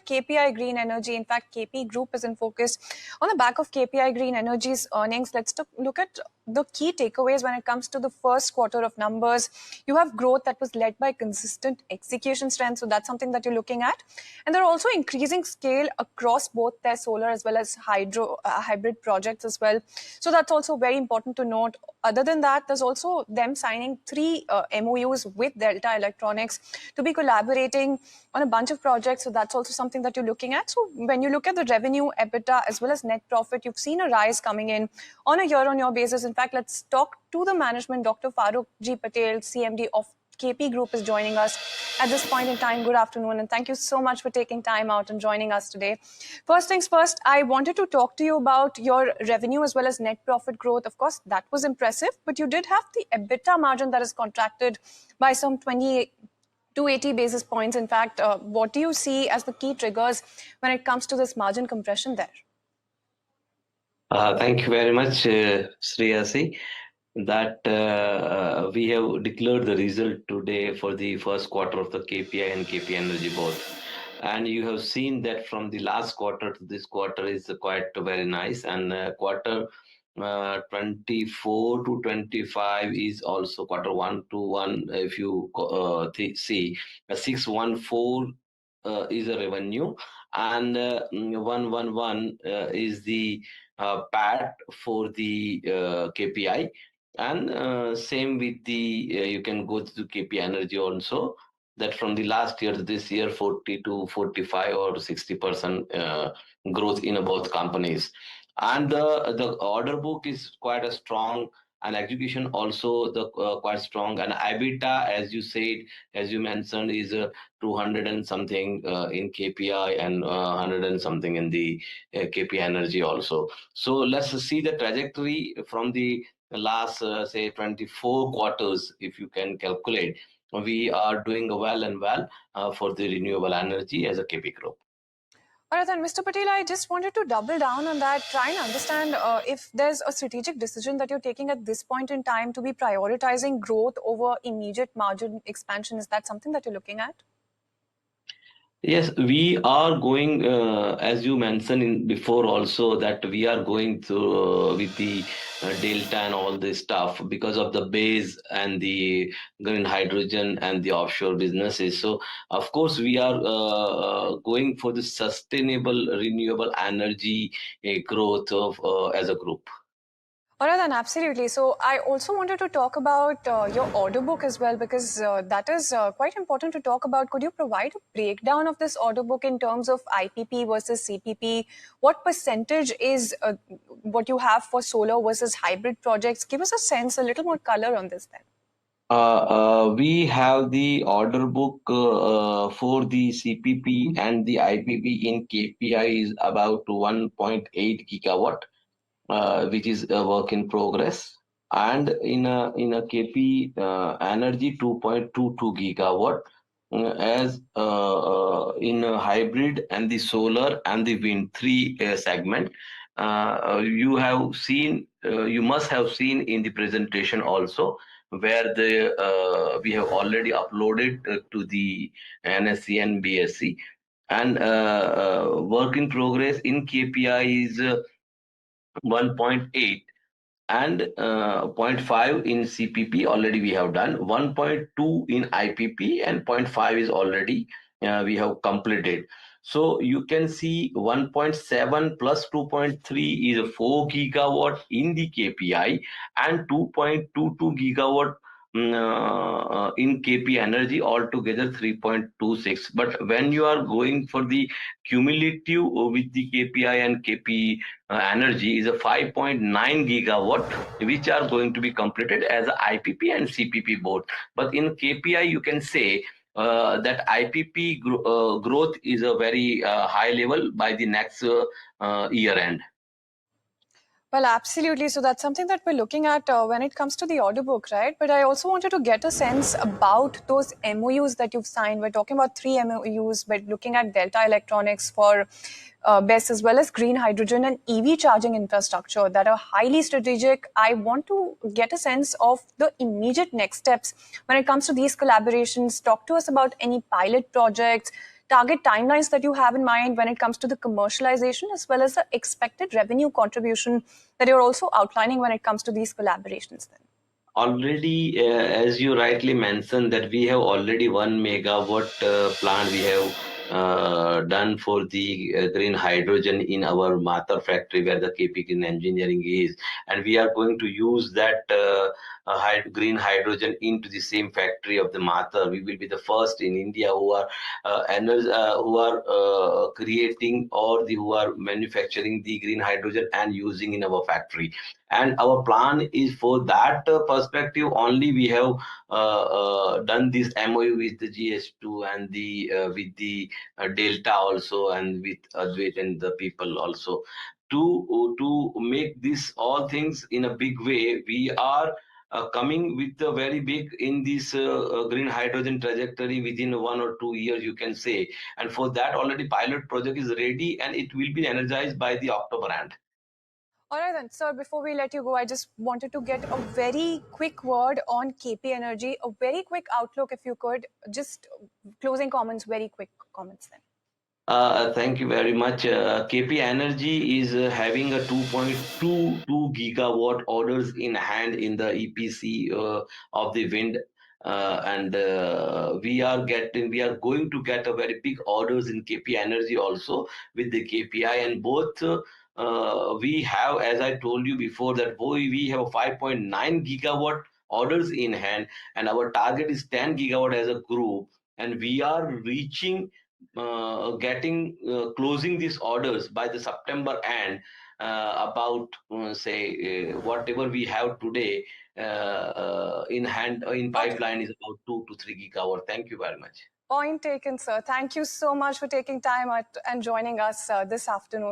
at KPI Green Energy. In fact, KP Group is in focus. On the back of KPI Green Energy's earnings, let's look at the key takeaways when it comes to the first quarter of numbers. You have growth that was led by consistent execution strength, so that's something that you're looking at. And they're also increasing scale across both their solar as well as hybrid projects as well. So that's also very important to note. Other than that, there's also them signing 3 MOUs with Delta Electronics to be collaborating on a bunch of projects. So that's also something that you're looking at. So when you look at the revenue, EBITDA, as well as net profit, you've seen a rise coming in on a year-on-year basis. In fact, let's talk to the management. Dr. Faruk Patel, CMD of KP Group, is joining us at this point in time. Good afternoon, and thank you so much for taking time out and joining us today. First things first, I wanted to talk to you about your revenue as well as net profit growth. Of course, that was impressive, but you did have the EBITDA margin that is contracted by some 280 basis points. In fact, what do you see as the key triggers when it comes to this margin compression there? Thank you very much, Sriyasi. That we have declared the result today for the first quarter of the KPI and KP Energy both. And you have seen that from the last quarter to this quarter is quite very nice. And quarter 24 to 25 is also quarter 1 to 1. If you see, 614 is a revenue, and 111 is the PAT for the KPI. And same with the, you can go to KP Energy also, that from the last year to this year, 40 to 45 or 60% growth in both companies. And the order book is quite a strong, and execution also the quite strong. And EBITDA, as you said, as you mentioned, is 200 and something in KPI and 100 and something in the KP Energy also. So let's see the trajectory from the last say 24 quarters. If you can calculate, we are doing well for the renewable energy as a KP group. All right, then, Mr. Patel, I just wanted to double down on that, try and understand if there's a strategic decision that you're taking at this point in time to be prioritizing growth over immediate margin expansion. Is that something that you're looking at? Yes, we are going, as you mentioned in before also, that we are going to with the Delta and all this stuff because of the base and the green hydrogen and the offshore businesses. So, of course, we are going for the sustainable renewable energy growth of as a group. All right, then, absolutely. So I also wanted to talk about your order book as well, because that is quite important to talk about. Could you provide a breakdown of this order book in terms of IPP versus CPP? What percentage is what you have for solar versus hybrid projects? Give us a sense, a little more color on this then. We have the order book for the CPP and the IPP in KPI is about 1.8 gigawatt. Which is a work in progress, and in a KP Energy 2.22 gigawatt, as in a hybrid and the solar and the wind 3 segment. You have seen, you must have seen in the presentation also, where we have already uploaded to the NSE and BSE, and work in progress in KPI is 1.8, and 0.5 in CPP already we have done, 1.2 in IPP, and 0.5 is already we have completed. So you can see 1.7 plus 2.3 is a 4 gigawatt in the KPI, and 2.22 gigawatt in KP Energy, altogether 3.26. But when you are going for the cumulative with the KPI and KP Energy is a 5.9 gigawatt, which are going to be completed as a IPP and CPP both. But in KPI, you can say that IPP growth is a very high level by the next year end. Well, absolutely. So that's something that we're looking at when it comes to the order book, right? But I also wanted to get a sense about those MOUs that you've signed. We're talking about 3 MOUs. We're looking at Delta Electronics for BESS as well as green hydrogen and EV charging infrastructure that are highly strategic. I want to get a sense of the immediate next steps when it comes to these collaborations. Talk to us about any pilot projects, target timelines that you have in mind when it comes to the commercialization, as well as the expected revenue contribution that you're also outlining when it comes to these collaborations then? Already, as you rightly mentioned, that we have already 1 megawatt plant we have done for the green hydrogen in our Matar factory where the KP Green Engineering is, and we are going to use that green hydrogen into the same factory of the Matar. We will be the first in India who are creating or who are manufacturing the green hydrogen and using in our factory. And our plan is for that perspective only. We have done this MOU with the GS2 and the with the Delta also, and with Advait and the people also, to make this all things in a big way. We are coming with a very big in this green hydrogen trajectory within 1 or 2 years, you can say. And for that, already pilot project is ready, and it will be energized by the October end. All right, then, sir, before we let you go, I just wanted to get a very quick word on KP Energy, a very quick outlook, if you could. Just closing comments, very quick comments then. Thank you very much. KP Energy is having a 2.22 gigawatt orders in hand in the EPC of the wind. And we are going to get a very big orders in KP Energy also with the KPI. And both we have, as I told you before, that we have a 5.9 gigawatt orders in hand, and our target is 10 gigawatt as a group. And we are reaching getting closing these orders by the September end, about say whatever we have today in hand in Okay. pipeline is about 2 to 3 gigawatt. Thank you very much. Point taken, sir. Thank you so much for taking time and joining us this afternoon.